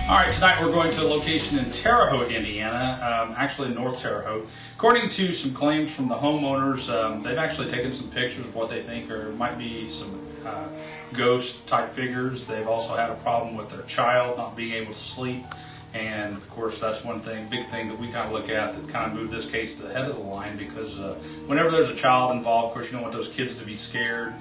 All right, tonight we're going to a location in Terre Haute, Indiana, actually North Terre Haute. According to some claims from the homeowners, they've actually taken some pictures of what they think might be some ghost type figures. They've also had a problem with their child not being able to sleep. And of course, that's one big thing that we kind of look at that kind of moved this case to the head of the line, because whenever there's a child involved, of course, you don't want those kids to be scared.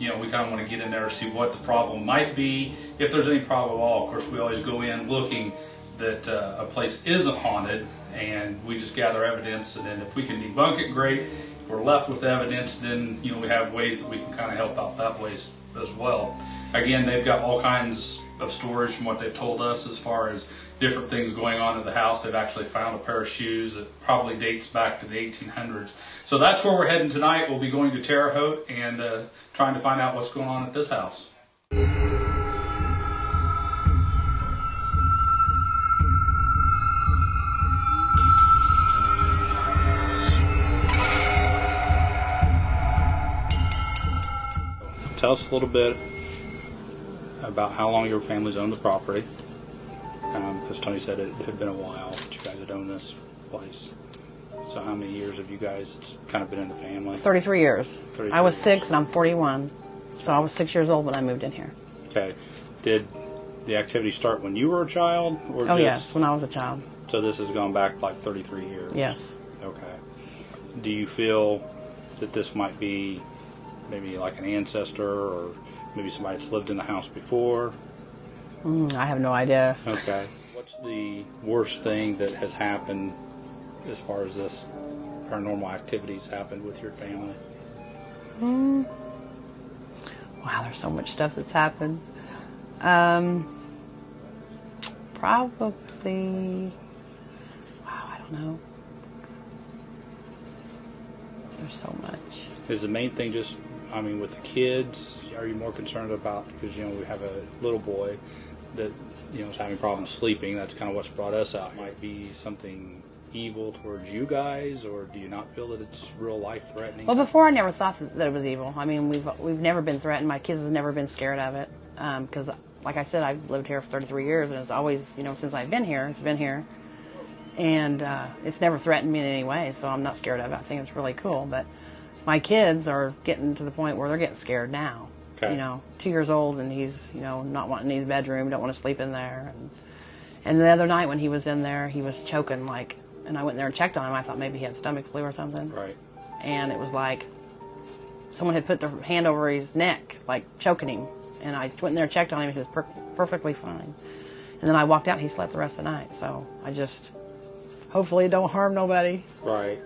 We kind of want to get in there and see what the problem might be. If there's any problem at all, of course, we always go in looking that a place isn't haunted, and we just gather evidence. And then if we can debunk it, great. If we're left with evidence, then we have ways that we can kind of help out that way as well. Again, they've got all kinds of stories from what they've told us as far as different things going on in the house. They've actually found a pair of shoes that probably dates back to the 1800s. So that's where we're heading tonight. We'll be going to Terre Haute and trying to find out what's going on at this house. Tell us a little bit about how long your family's owned the property, because Tony said it had been a while that you guys had owned this place. So how many years have you guys kind of been in the family? 33 years. 33 I was years. 6 and I'm 41, so I was 6 years old when I moved in here. Okay. Did the activity start when you were a child? Or yes, when I was a child. So this has gone back like 33 years? Yes. Okay. Do you feel that this might be maybe like an ancestor, or maybe somebody that's lived in the house before? I have no idea. Okay. What's the worst thing that has happened as far as this paranormal activities happened with your family? Wow, there's so much stuff that's happened. Probably, wow, I don't know. There's so much. Is the main thing just, with the kids, are you more concerned about, because, we have a little boy that, is having problems sleeping. That's kind of what's brought us out. Might be something evil towards you guys, or do you not feel that it's real life threatening? Well, before I never thought that it was evil. We've never been threatened. My kids have never been scared of it, because, like I said, I've lived here for 33 years, and it's always, since I've been here, it's been here, and it's never threatened me in any way. So I'm not scared of it. I think it's really cool. But my kids are getting to the point where they're getting scared now. Okay. 2 years old, and he's, not wanting his bedroom, don't want to sleep in there. And the other night when he was in there, he was choking and I went in there and checked on him. I thought maybe he had stomach flu or something. Right. And it was like someone had put their hand over his neck, like choking him. And I went in there and checked on him. He was perfectly fine. And then I walked out and he slept the rest of the night. So I just, hopefully it don't harm nobody. Right.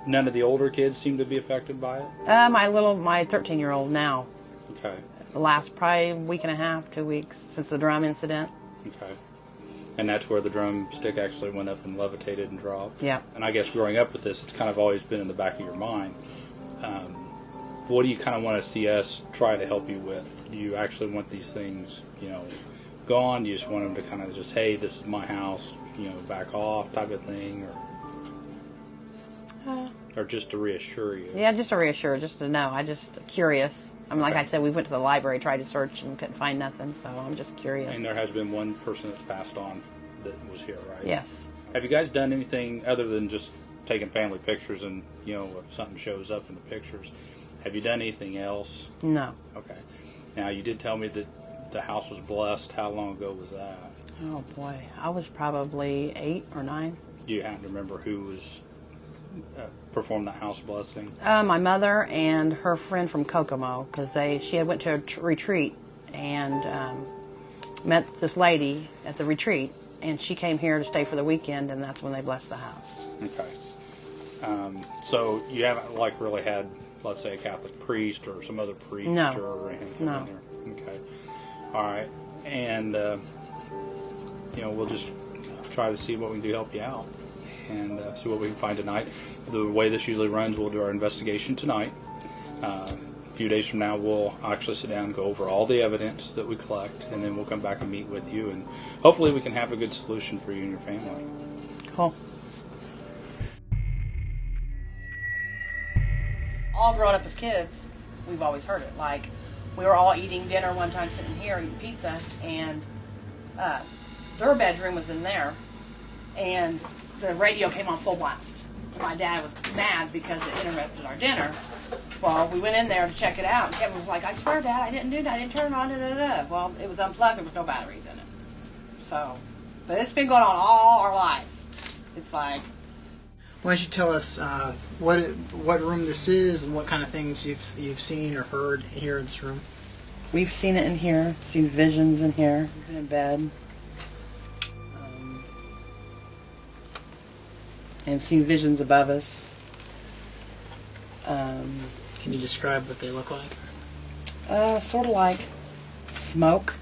None of the older kids seem to be affected by it? My 13-year-old now. Okay. The last probably week and a half, 2 weeks since the drum incident. Okay. And that's where the drumstick actually went up and levitated and dropped? Yeah. And I guess growing up with this, it's kind of always been in the back of your mind. What do you kind of want to see us try to help you with? Do you actually want these things, gone? Do you just want them to kind of just, hey, this is my house, back off type of thing? Or just to reassure you? Yeah, just to reassure, just to know. I'm just curious. Like I said, we went to the library, tried to search, and couldn't find nothing, so I'm just curious. And there has been one person that's passed on that was here, right? Yes. Have you guys done anything other than just taking family pictures and, if something shows up in the pictures, have you done anything else? No. Okay. Now, you did tell me that the house was blessed. How long ago was that? Oh, boy. I was probably 8 or 9. Do you happen to remember who was performed that house blessing? My mother and her friend from Kokomo, because she had went to a retreat and met this lady at the retreat, and she came here to stay for the weekend, and that's when they blessed the house. Okay. So you haven't really had, let's say, a Catholic priest or some other priest or anything come in there? Okay. All right. And we'll just try to see what we can do to help you out and see what we can find tonight. The way this usually runs, we'll do our investigation tonight. A few days from now, we'll actually sit down and go over all the evidence that we collect, and then we'll come back and meet with you, and hopefully we can have a good solution for you and your family. Cool. All growing up as kids, we've always heard it. We were all eating dinner one time, sitting here eating pizza, and their bedroom was in there, and the radio came on full blast. And my dad was mad because it interrupted our dinner. Well, we went in there to check it out, and Kevin was like, I swear, Dad, I didn't do that. I didn't turn it on. Da, da, da. Well, it was unplugged. There was no batteries in it. So, but it's been going on all our life. It's like... Why don't you tell us what room this is and what kind of things you've seen or heard here in this room? We've seen it in here. Seen visions in here. We've been in bed. And seen visions above us. Can you describe what they look like? Sort of like smoke,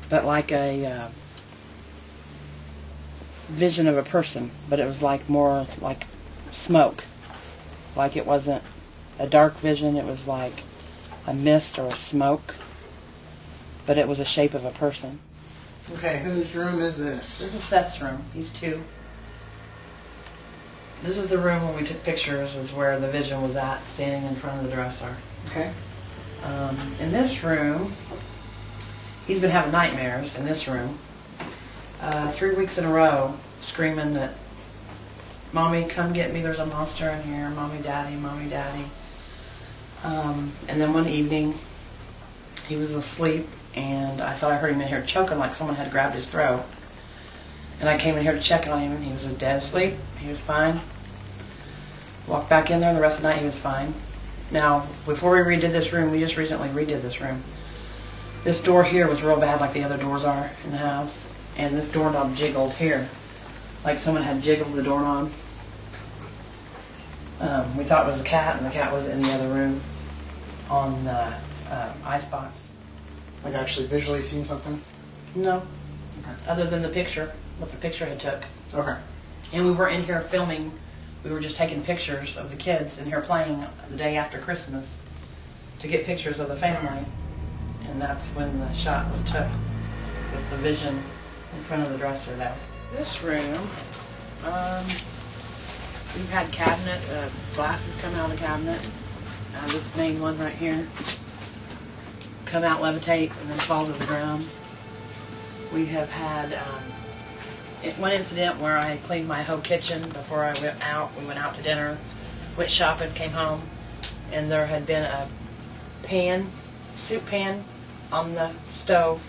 but like a vision of a person. But it was like more like smoke. Like it wasn't a dark vision. It was like a mist or a smoke. But it was a shape of a person. Okay, whose room is this? This is Seth's room. He's 2. This is the room when we took pictures, is where the vision was at, standing in front of the dresser. Okay. In this room, he's been having nightmares in this room. 3 weeks in a row, screaming that, Mommy, come get me, there's a monster in here, Mommy, Daddy, Mommy, Daddy. And then one evening, he was asleep, and I thought I heard him in here choking like someone had grabbed his throat. And I came in here to check on him, and he was dead asleep. He was fine. Walked back in there, and the rest of the night he was fine. Now, before we redid this room, we just recently redid this room. This door here was real bad, like the other doors are in the house. And this doorknob jiggled here, like someone had jiggled the doorknob. We thought it was a cat, and the cat was in the other room on the icebox. Like actually visually seen something? No, Okay. other than the picture, what the picture had took. Okay. And we were in here filming. We were just taking pictures of the kids in here playing the day after Christmas to get pictures of the family. And that's when the shot was took with the vision in front of the dresser there. This room, we've had cabinet, glasses come out of the cabinet. This main one right here, come out, levitate, and then fall to the ground. We have had one incident where I cleaned my whole kitchen before I went out. We went out to dinner, went shopping, came home, and there had been a pan, soup pan on the stove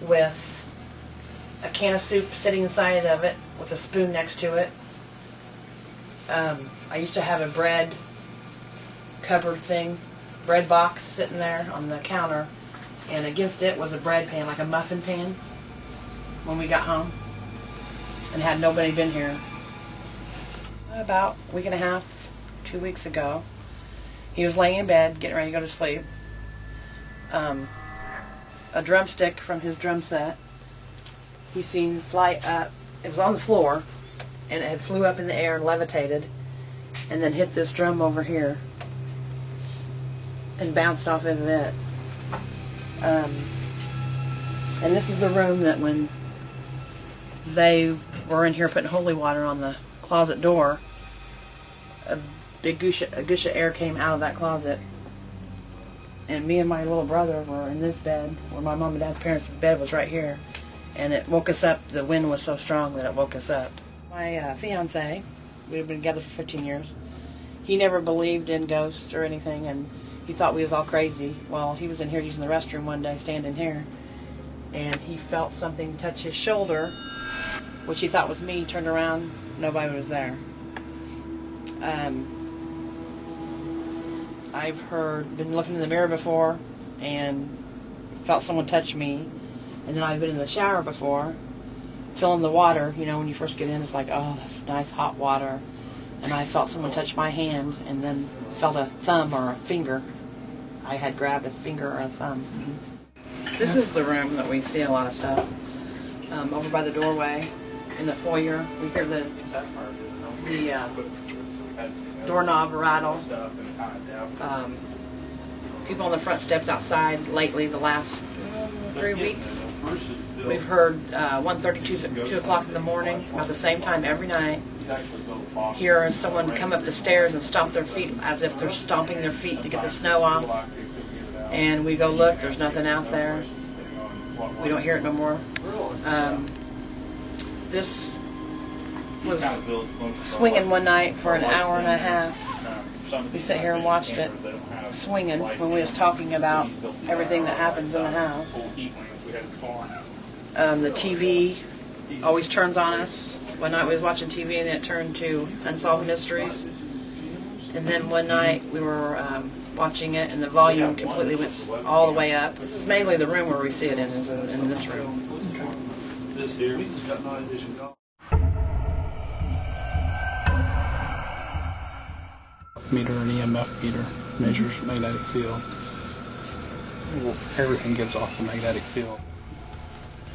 with a can of soup sitting inside of it with a spoon next to it. I used to have a bread cupboard thing, bread box sitting there on the counter, and against it was a bread pan, like a muffin pan, when we got home. And had nobody been here. About a week and a half, 2 weeks ago, he was laying in bed, getting ready to go to sleep. A drumstick from his drum set, he seen fly up. It was on the floor, and it had flew up in the air and levitated, and then hit this drum over here, and bounced off of it. And this is the room that when they were in here putting holy water on the closet door, a big gush of air came out of that closet, and me and my little brother were in this bed, where my mom and dad's parents' bed was right here, and it woke us up. The wind was so strong that it woke us up. My fiance, we've been together for 15 years, he never believed in ghosts or anything, and he thought we was all crazy. Well, he was in here using the restroom one day, standing here, and he felt something touch his shoulder, which he thought was me. He turned around, nobody was there. I've been looking in the mirror before and felt someone touch me, and then I've been in the shower before, filling the water. You know, when you first get in, it's like, oh, that's nice hot water, and I felt someone touch my hand, and then felt a thumb or a finger. I had grabbed a finger or a thumb. This is the room that we see a lot of stuff. Over by the doorway, in the foyer, we hear the doorknob rattle. People on the front steps outside lately, the last 3 weeks, we've heard 1:30, 2 o'clock in the morning, about the same time every night, hear someone come up the stairs and stomp their feet as if they're stomping their feet to get the snow off. And we go look, there's nothing out there. we don't hear it no more. This was swinging one night for an hour and a half. We sat here and watched it swinging when we was talking about everything that happens in the house. The TV always turns on us. One night we was watching TV and it turned to Unsolved Mysteries. And then one night we were watching it and the volume completely went all the way up. This is mainly the room where we see it in, is in this room. This here, we just got night vision gone. Meter and EMF meter measures magnetic field. Well, everything gives off the magnetic field.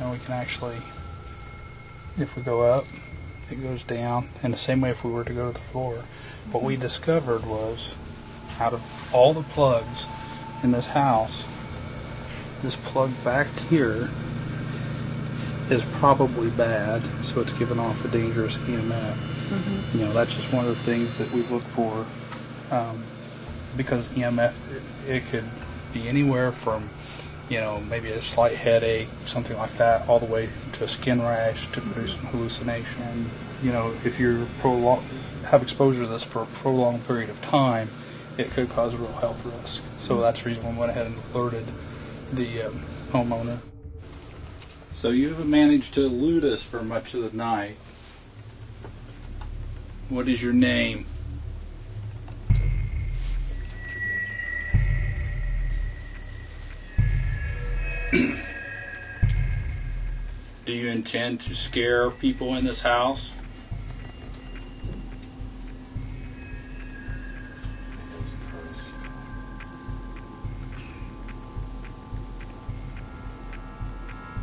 And we can actually, if we go up, it goes down. And the same way if we were to go to the floor. What we discovered was, out of all the plugs in this house, this plug back here is probably bad, so it's giving off a dangerous EMF. Mm-hmm. You know, that's just one of the things that we look for, because EMF, it could be anywhere from, you know, maybe a slight headache, something like that, all the way to a skin rash to produce an hallucination. You know, if you have exposure to this for a prolonged period of time, it could cause a real health risk. So that's the reason we went ahead and alerted the homeowner. So you have managed to elude us for much of the night. What is your name? Do you intend to scare people in this house?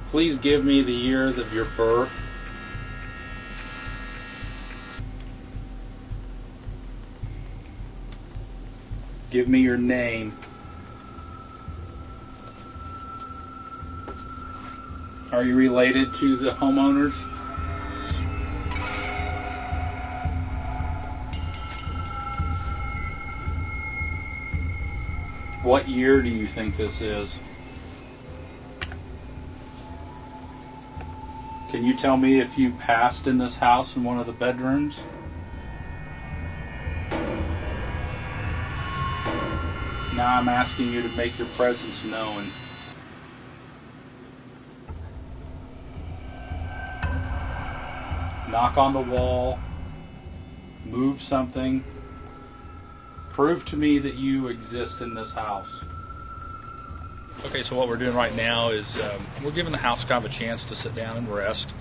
Please give me the year of your birth. Give me your name. Are you related to the homeowners? What year do you think this is? Can you tell me if you passed in this house in one of the bedrooms? Now I'm asking you to make your presence known. Knock on the wall, move something, prove to me that you exist in this house. Okay, so what we're doing right now is we're giving the house kind of a chance to sit down and rest.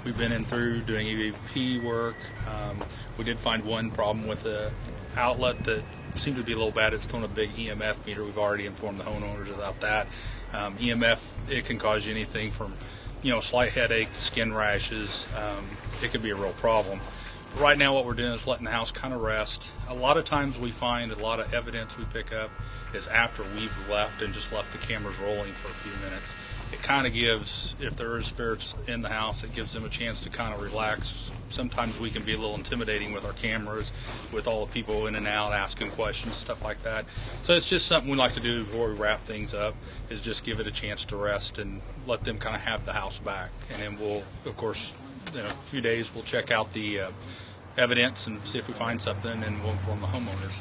We've been in through doing EVP work. We did find one problem with the outlet that seemed to be a little bad. It's throwing a big EMF meter. We've already informed the homeowners about that. EMF, it can cause you anything from, you know, slight headache to skin rashes. It could be a real problem. Right now what we're doing is letting the house kind of rest. A lot of times we find a lot of evidence we pick up is after we've left and just left the cameras rolling for a few minutes. It kind of gives, if there is spirits in the house, it gives them a chance to kind of relax. Sometimes we can be a little intimidating with our cameras, with all the people in and out asking questions, stuff like that. So it's just something we like to do before we wrap things up, is just give it a chance to rest and let them kind of have the house back. And then we'll, of course, in a few days, we'll check out the evidence and see if we find something, and we'll inform the homeowners.